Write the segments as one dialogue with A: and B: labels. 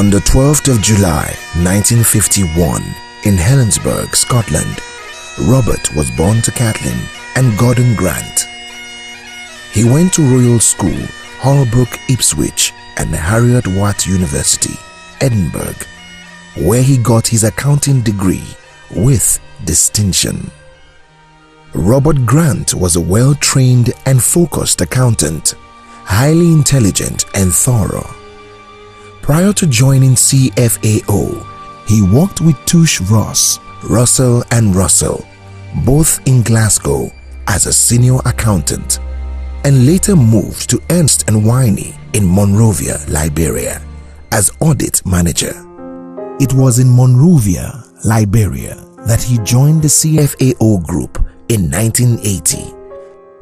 A: On the 12th of July 1951, in Helensburgh, Scotland, Robert was born to Kathleen and Gordon Grant. He went to Royal School, Holbrook, Ipswich, and Harriet Watt University, Edinburgh, where he got his accounting degree with distinction. Robert Grant was a well-trained and focused accountant, highly intelligent and thorough. Prior to joining CFAO, he worked with Touche Ross, Russell and Russell, both in Glasgow, as a senior accountant, and later moved to Ernst & Winey in Monrovia, Liberia, as audit manager. It was in Monrovia, Liberia, that he joined the CFAO group in 1980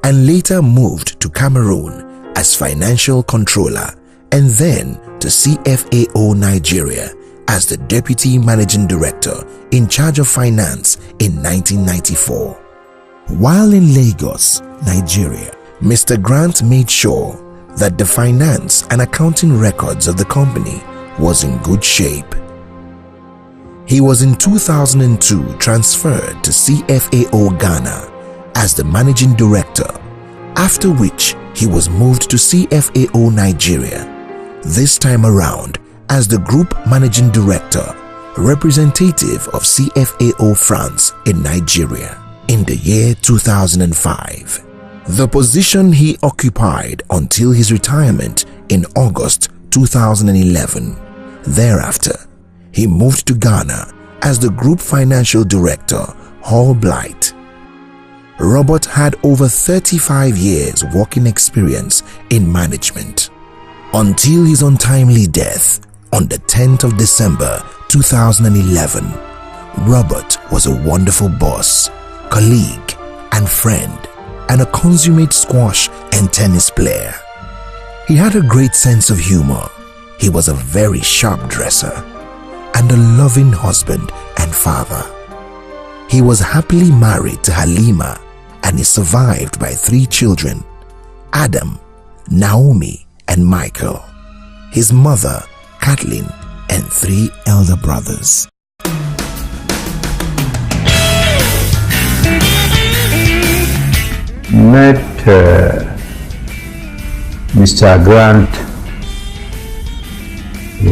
A: and later moved to Cameroon as financial controller and then to CFAO Nigeria as the deputy managing director in charge of finance in 1994. While in Lagos, Nigeria, Mr. Grant made sure that the finance and accounting records of the company was in good shape. He was in 2002 transferred to CFAO Ghana as the managing director, after which he was moved to CFAO Nigeria, this time around as the group managing director, representative of CFAO France in Nigeria in the year 2005. The position he occupied until his retirement in August 2011. Thereafter, he moved to Ghana as the Group Financial Director, Hall Blight. Robert had over 35 years working experience in management until his untimely death on the 10th of December 2011. Robert was a wonderful boss, colleague, and friend, and a consummate squash and tennis player. He had a great sense of humor. He was a very sharp dresser and a loving husband and father. He was happily married to Halima and is survived by 3 children, Adam, Naomi, and Michael, his mother, Kathleen, and 3 elder brothers.
B: Met Mr. Grant,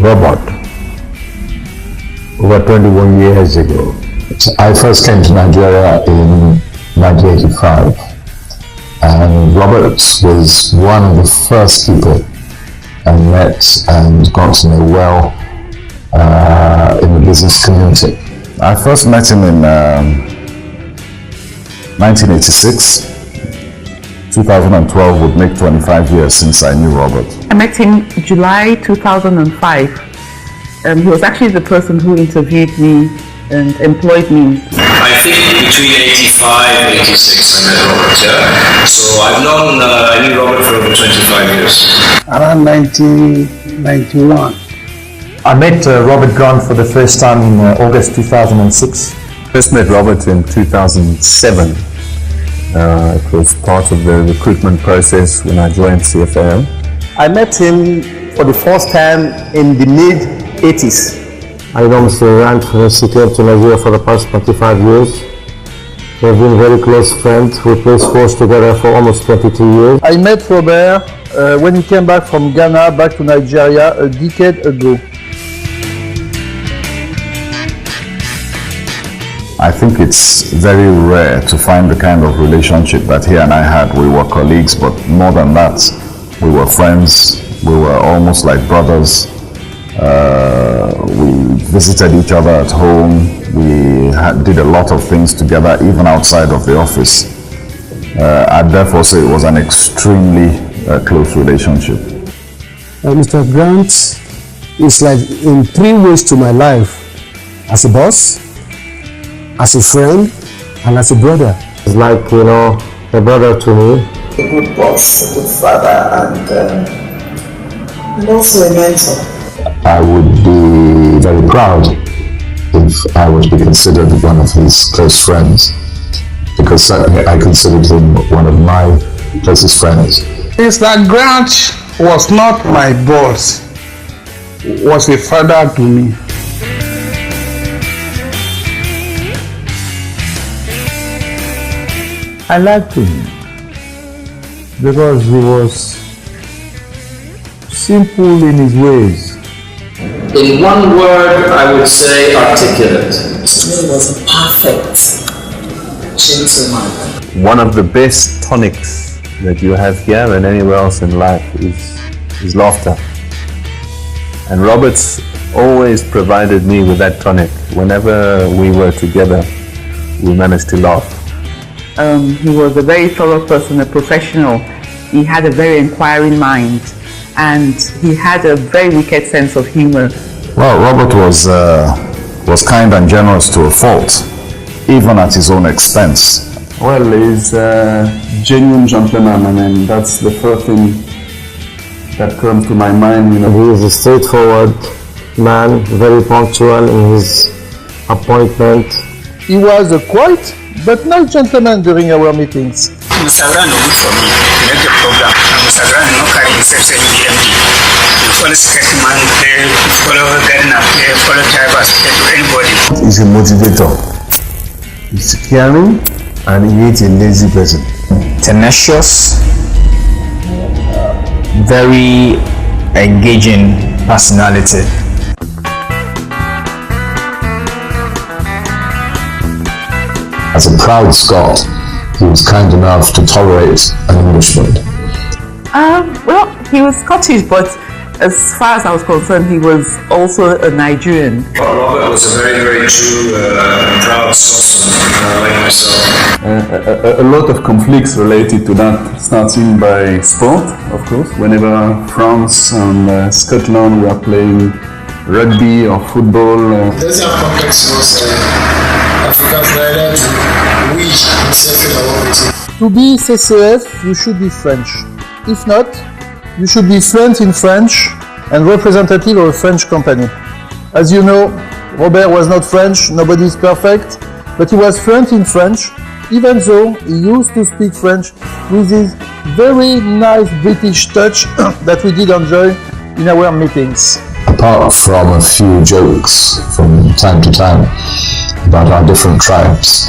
B: Robert, over 21 years ago. I first came to Nigeria in 1985, and Robert was one of the first people I met and got to know well in the business community.
C: I first met him in 1986. 2012 would make 25 years since I knew Robert.
D: I met him July 2005. He was actually the person who interviewed me and employed me.
E: I think between 85 and 86 I met Robert, yeah. So I knew Robert for over 25 years.
F: Around 1991.
G: I met Robert Grant for the first time in August 2006.
H: First met Robert in 2007. It was part of the recruitment process when I joined CFAO.
F: I met him for the first time in the mid-80s.
B: I know Mr. Grant since he came to Nigeria for the past 25 years. We have been very close friends. We played sports together for almost 22 years.
F: I met Robert when he came back from Ghana back to Nigeria a decade ago.
C: I think it's very rare to find the kind of relationship that he and I had. We were colleagues, but more than that, we were friends. We were almost like brothers. We visited each other at home. We did a lot of things together, even outside of the office. I'd therefore say it was an extremely close relationship.
I: Mr. Grant is like in 3 ways to my life: as a boss, as a friend, and as a brother.
B: He's like, you know, a brother to me.
J: A good boss, a good father, and also a mentor.
B: I would be very proud if I would be considered one of his close friends, because certainly I considered him one of my closest friends.
F: Mr. Grant was not my boss.
K: was a father to me.
L: I liked him because he was simple in his ways.
E: In one word, I would say articulate.
J: He was a perfect gentleman.
H: One of the best tonics that you have here and anywhere else in life is laughter. And Robert's always provided me with that tonic. Whenever we were together, we managed to laugh.
D: He was a very thorough person, a professional. He had a very inquiring mind, and he had a very wicked sense of humor.
C: Well, Robert was kind and generous to a fault, even at his own expense.
K: Well, he's a genuine gentleman. I mean, that's the first thing that comes to my mind. You know,
I: he is a straightforward man, very punctual in his appointment.
F: He was a quiet but nice gentleman during our meetings.
M: Mr. Grant look for me to make the program. Mr. Grant no carry himself say you MD. You follow Sketchman, you follow Gardener, you follow Tivers, to anybody.
B: He's a motivator. He's caring and he ain't a lazy person.
N: Tenacious, very engaging personality.
B: As a proud Scot, he was kind enough to tolerate an Englishman.
D: Well, he was Scottish, but as far as I was concerned, he was also a Nigerian.
E: Robert was a very, very true and proud Scotsman, like myself.
K: A lot of conflicts related to that, starting by sport, of course. Whenever France and Scotland were playing rugby or football.
J: Those are complex was Africa's rider to wish himself in our country.
F: To be CCF, you should be French. If not, you should be fluent in French and representative of a French company. As you know, Robert was not French, nobody is perfect, but he was fluent in French, even though he used to speak French with his very nice British touch that we did enjoy in our meetings.
B: Apart from a few jokes from time to time about our different tribes,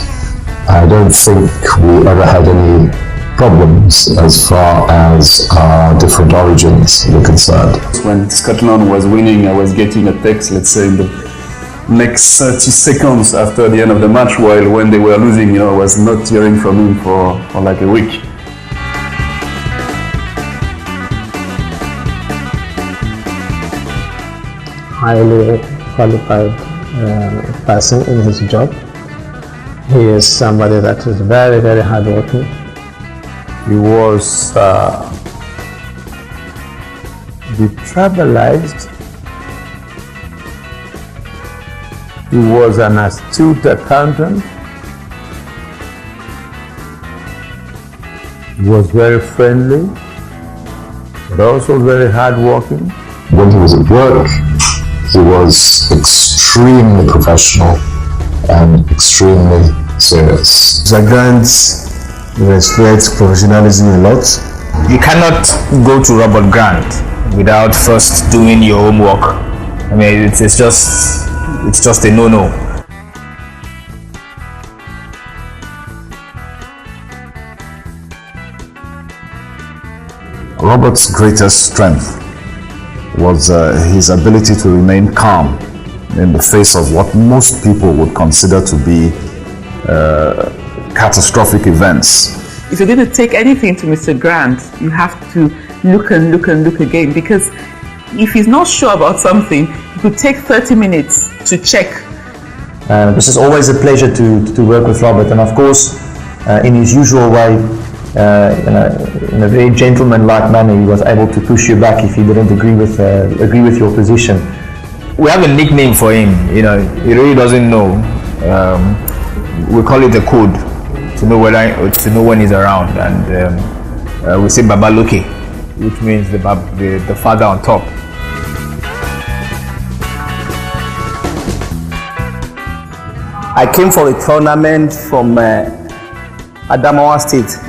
B: I don't think we ever had any problems as far as our different origins were concerned.
K: When Scotland was winning, I was getting a text, let's say, in the next 30 seconds after the end of the match, while when they were losing, I was not hearing from him for like a week.
I: Highly qualified person in his job. He is somebody that is very, very hardworking.
L: He was detribalized. He was an astute accountant. He was very friendly, but also very hardworking.
B: When he was at work, he was extremely professional and extremely serious.
I: Mr. Grant respects professionalism a lot.
N: You cannot go to Robert Grant without first doing your homework. I mean, it's just a no-no.
C: Robert's greatest strength was his ability to remain calm in the face of what most people would consider to be catastrophic events.
D: If you're going to take anything to Mr. Grant, you have to look and look and look again, because if he's not sure about something, it could take 30 minutes to check.
G: This is always a pleasure to work with Robert, and of course, in his usual way, in a very gentleman-like manner, he was able to push you back if he didn't agree with your position.
N: We have a nickname for him. He really doesn't know. We call it the code to know when he's around, and we say Baba Loke, which means the father on top.
O: I came for a tournament from Adamawa State,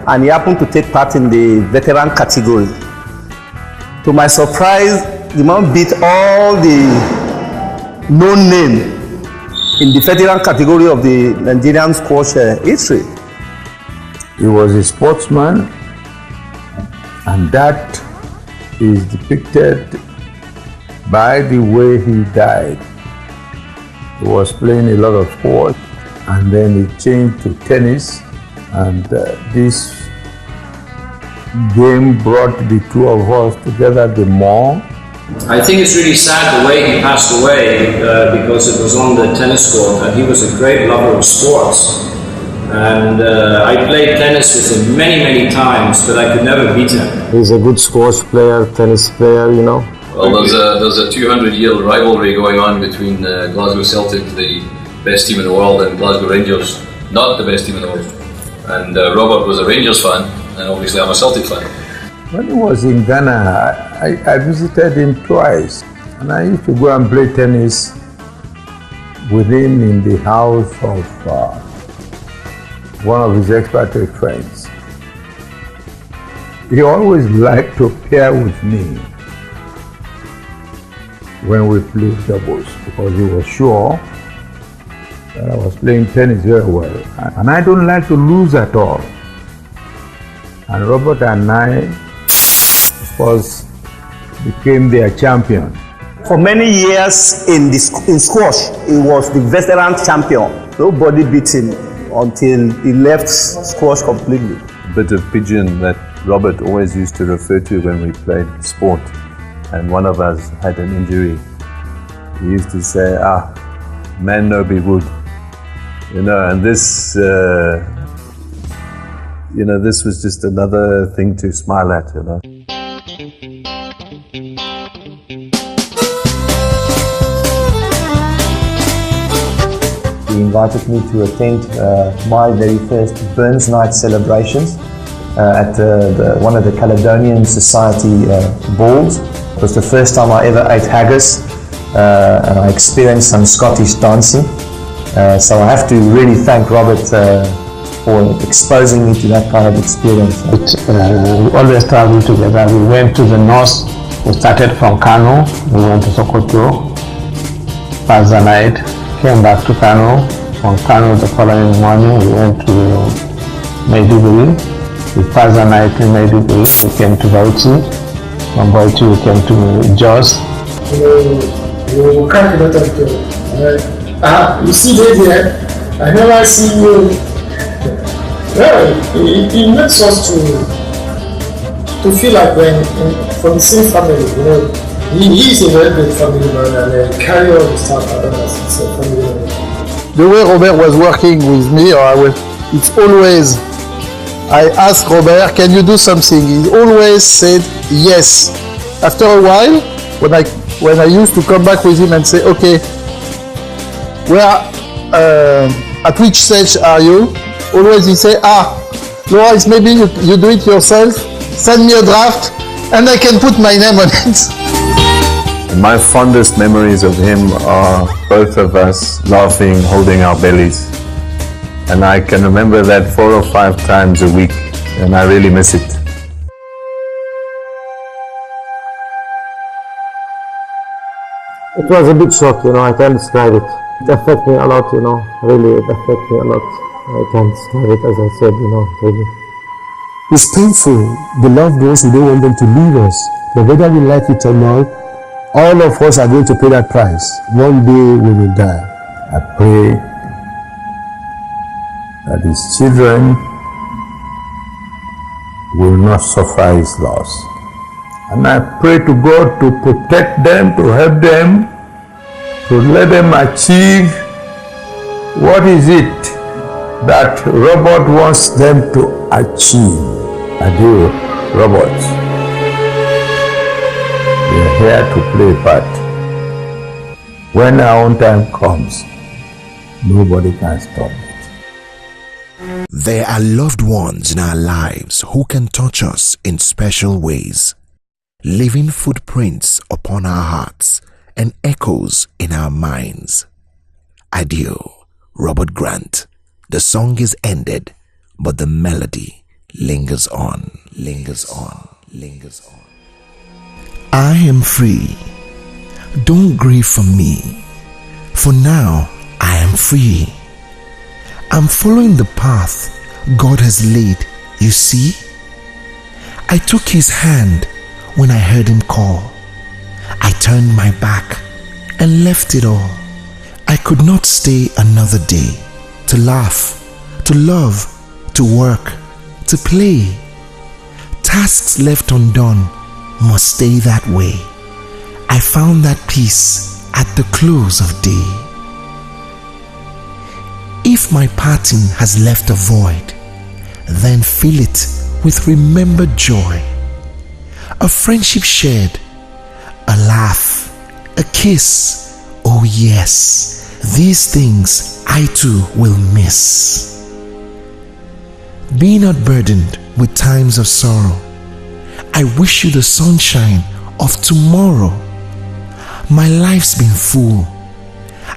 O: and he happened to take part in the veteran category. To my surprise, the man beat all the known name in the veteran category of the Nigerian squash history.
L: He was a sportsman, and that is depicted by the way he died. He was playing a lot of sport, and then he changed to tennis, and this game brought the two of us together the more.
E: I think it's really sad the way he passed away because it was on the tennis court, and he was a great lover of sports. And I played tennis with him many, many times, but I could never beat him.
I: He's a good squash player, tennis player, you know.
P: Well, there's a 200-year rivalry going on between Glasgow Celtic, the best team in the world, and Glasgow Rangers, not the best team in the world. And Robert was a Rangers fan, and obviously I'm a Celtic fan.
L: When he was in Ghana, I visited him twice, and I used to go and play tennis with him in the house of one of his expatriate friends. He always liked to pair with me when we played doubles, because he was sure that I was playing tennis very well. And I don't like to lose at all. And Robert and I, of course, became their champion.
O: For many years in squash, he was the veteran champion. Nobody beat him until he left squash completely.
H: A bit of pidgin that Robert always used to refer to when we played sport, and one of us had an injury. He used to say, man no be wood. You know, and this, this was just another thing to smile at, you know.
G: He invited me to attend my very first Burns Night celebrations at one of the Caledonian Society balls. It was the first time I ever ate haggis, and I experienced some Scottish dancing. So I have to really thank Robert for exposing me to that kind of experience.
I: We always travel together. We went to the north. We started from Kano. We went to Sokoto, passed the night, came back to Kano. From Kano the following morning we went to Maiduguri. We passed the night in Maiduguri. We came to Bauchi. From Bauchi we came to Jos.
J: You can't get up to you see there, I never see you. Well, it makes us to feel like when from the same family, you know. He is a very good family man, and carry all the stuff as it's a family man.
F: The way Robert was working with me, it's always, I asked Robert, can you do something? He always said yes. After a while, when I used to come back with him and say, okay, at which stage are you? Always he say, Laurence, maybe you do it yourself, send me a draft, and I can put my name on it.
H: My fondest memories of him are both of us laughing, holding our bellies. And I can remember that 4 or 5 times a week, and I really miss it.
I: It was a big shock, you know, I can't describe it. It affected me a lot, you know, really, it affected me a lot. I can't describe it, as I said, you know, really. It's painful. The loved ones, we don't want them to leave us. But whether we like it or not, all of us are going to pay that price. One day we will die.
L: I pray that his children will not suffer his loss. And I pray to God to protect them, to help them, to let them achieve what is it that Robert wants them to achieve. Adieu, Robert. We are here to play a part. When our own time comes, nobody can stop it.
A: There are loved ones in our lives who can touch us in special ways, leaving footprints upon our hearts and echoes in our minds. Adieu, Robert Grant. The song is ended, but the melody lingers on, lingers on, lingers on. I am free. Don't grieve for me, for now I am free. I'm following the path God has laid, you see. I took his hand when I heard him call. I turned my back and left it all. I could not stay another day to laugh, to love, to work, to play. Tasks left undone must stay that way. I found that peace at the close of day. If my parting has left a void, then fill it with remembered joy. A friendship shared, a laugh, a kiss. Oh yes, these things I too will miss. Be not burdened with times of sorrow. I wish you the sunshine of tomorrow. My life's been full.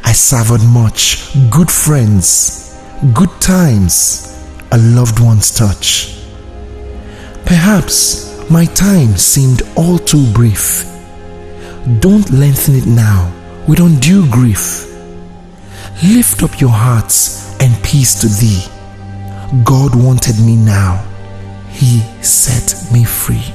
A: I savored much, good friends, good times, a loved one's touch. Perhaps my time seemed all too brief. Don't lengthen it now with undue grief. Lift up your hearts and peace to thee. God wanted me now. He set me free.